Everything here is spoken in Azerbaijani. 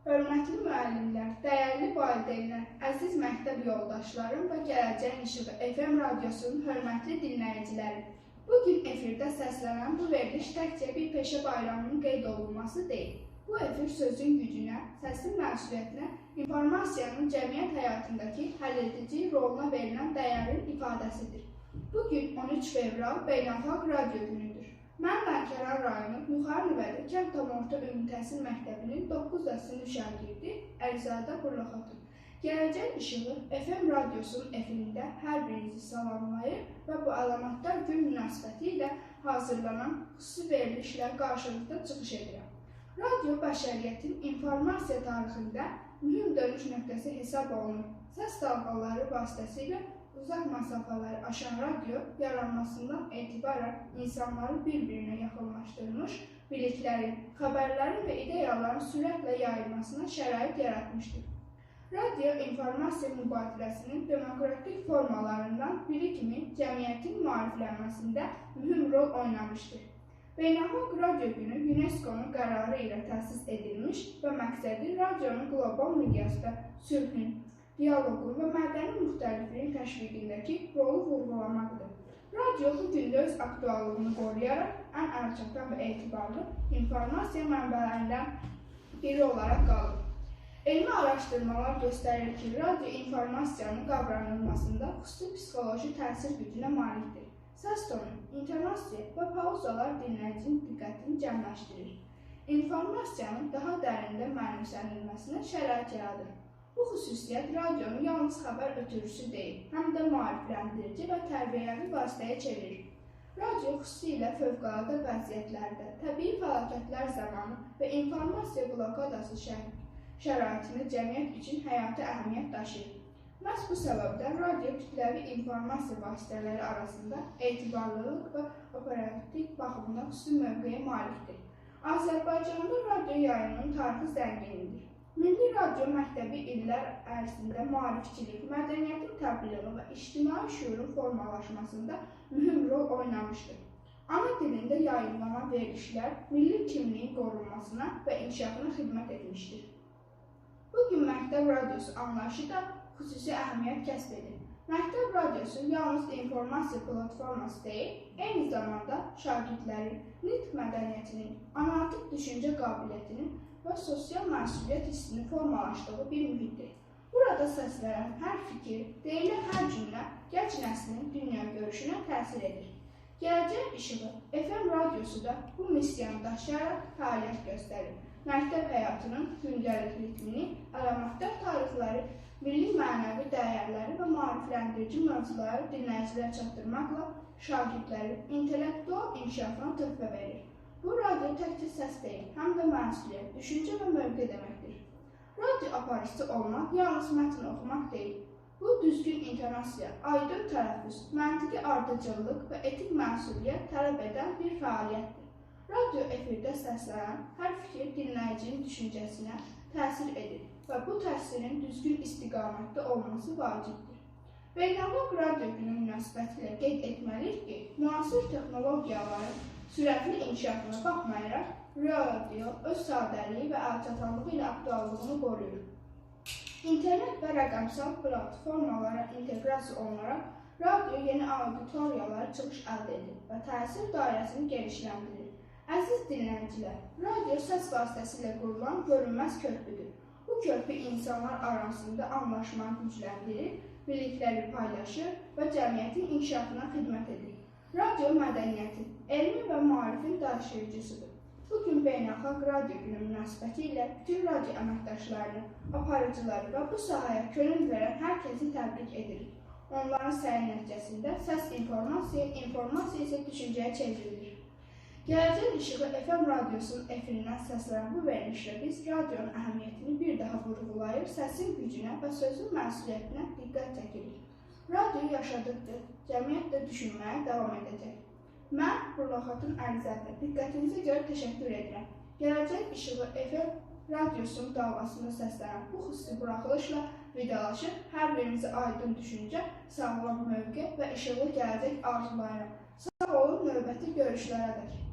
Hörmətli müəllimlər, dəyərli valideynlər, əziz məktəb yoldaşlarım və Gələcəyin İşığı FM radiosunun hörmətli dinləyiciləri. Bugün efirdə səslənən bu veriliş təkcə bir peşə bayramının qeyd olunması deyil. Bu efir sözün gücünə, səsin məsuliyyətinə, informasiyanın cəmiyyət həyatındakı həlledici roluna verilən dəyərin ifadəsidir. Bugün 13 fevral Beynəlxalq Radio günüdür. Mən Lənkəran rayonu Yuxarı Nüvədə Kənd Tam Orta Ümumi Təhsil Məktəbinin 9 sinif şagirdi Əlizadə Burlaxatun. Gələcək İşığı FM radiosunun efirində hər birinizi salamlayır və bu əlamatlar gün münasibəti ilə hazırlanan xüsusi verilişlə qarşınızda çıxış edirəm. Radio bəşəriyyətin informasiya tarixində mühüm dönüş nöqtəsi hesab olunur. Səs dalğaları vasitəsilə uzaq məsafələri aşan radio yaranmasından etibarən insanları bir-birinə yaxınlaşdırmış, biliklərin, xəbərlərin və ideyaların sürətlə yayılmasına şərait yaratmışdır. Radio informasiya mübadiləsinin demokratik formalarından biri kimi cəmiyyətin maariflənməsində mühüm rol oynamışdır. Beynəlxalq Radio Günü UNESCO-nun qərarı ilə təsis edilmiş və məqsədi radionun qlobal miqyasda sülhün, dialoqun və mədəni müxtəlifliyin təşviqindəki rolu vurğulamaqdır. Radio bu gündə öz aktuallığını qoruyaraq ən əlçatan və etibarlı informasiya mənbələrindən biri olaraq qalır. Elmi araşdırmalar göstərir ki, radio informasiyanın qavranılmasında xüsusi psixoloji təsir gücünə malikdir. Səs tonu, intonasiya və pauzalar dinləyicinin diqqətini cəmləşdirir. İnformasiyanın daha dərində mənimsənilməsinə şərait yaradır. Bu xüsusiyyət radionu yalnız xəbər ötürücüsü deyil, həm də maarifləndirici və tərbiyəvi vasitəyə çevirir. Radio xüsusilə fövqəladə vəziyyətlərdə, təbii fəlakətlər zamanı və informasiya blokadası şəraitində cəmiyyət üçün həyati əhəmiyyət daşıyır. Məhz bu səbəbdən radio kütləvi informasiya vasitələri arasında etibarlılıq və operativ baxımdan xüsusi mövqeyə malikdir. Azərbaycanda radio yayımının tarixi zənginlidir. Milli Radio Məktəbi illər ərzində maarifçilik, mədəniyyətin təbliği və ictimai şüurun formalaşmasında mühüm rol oynamışdır. Ana dilində yayımlanan verilişlər milli kimliyin qorunmasına və inkişafına xidmət etmişdir. Bugün məktəb radiosu anlayışı da xüsusi əhəmiyyət kəsb edir. Məktəb radiosu yalnız informasiya platforması deyil, eyni zamanda şagirdlərin nitq mədəniyyətinin, analitik düşüncə qabiliyyətinin və sosial məsuliyyət hissini formalaşdığı bir mühitdir. Burada səslənən hər fikir, deyilən hər cümlə gənc nəslinin dünya görüşünə təsir edir. Gələcək İşığı FM radiosu da bu missiyanı daşıyaraq fəaliyyət göstərir. Məktəb həyatının gündəlik ritmini, əlamətdar tarixləri, milli mənəvi dəyərləri və maarifləndirici mövzuları dinləyicilərə çatdırmaqla şagirdlərin intellektual inkişafına töhfə verir. Bu radio təkcə səs deyil, həm də məsuliyyət, düşüncə və mövqe deməkdir. Radio aparıcısı olmaq yalnız mətn oxumaq deyil. Bu düzgün intonasiya, aydın tələffüz, məntiqi ardıcıllıq və etik məsuliyyət tələb edən bir fəaliyyətdir. Radio efirdə səslənən hər fikir dinləyicinin düşüncəsinə təsir edir və bu təsirin düzgün istiqamətdə olması vacibdir. Beynəlxalq Radio Günü münasibətilə qeyd etməliyik ki, müasir texnologiyaların sürətli inkişafına baxmayaraq, radio öz sadəliyi və əlçatanlığı ilə aktuallığını qoruyur. İnternet və rəqəmsal platformalara inteqrasiya olunaraq, radio yeni auditoriyalara çıxış əldə edir və təsir dairəsini genişləndirir. Əziz dinləyicilər, radio səs vasitəsilə qurulan görünməz körpüdür. Bu körpü insanlar arasında anlaşmanı gücləndirir, bilikləri paylaşır və cəmiyyətin inkişafına xidmət edir. Radio mədəniyyətin, elmi və maarifin daşıyıcısıdır. Bugün Beynəlxalq Radio Günü münasibəti ilə bütün radio əməkdaşlarını, aparıcıları və bu sahəyə könül verən hər kəsi təbrik edirik. Onların səyi nəticəsində səs informasiya, informasiya isə düşüncəyə çevrilir. Gələcək İşığı FM radiosunun efirindən səslənən bu verilişlə biz radionun əhəmiyyətini bir daha vurğulayır, səsin gücünə və sözün məsuliyyətinə diqqət çəkirik. Radio yaşadıqdır, cəmiyyət də düşünməyə davam edəcək. Mən Burlaxatun Əlizadə, diqqətinizə görə təşəkkür edirəm. Gələcək İşığı FM radiosunun davasında səslənən bu xüsusi buraxılışla vidalaşıb, hər birinizi aydın düşüncə, sağlam mövqe və işıqlı gələcək arzulayıram. Sağ olun, növbəti görüşlərə dək.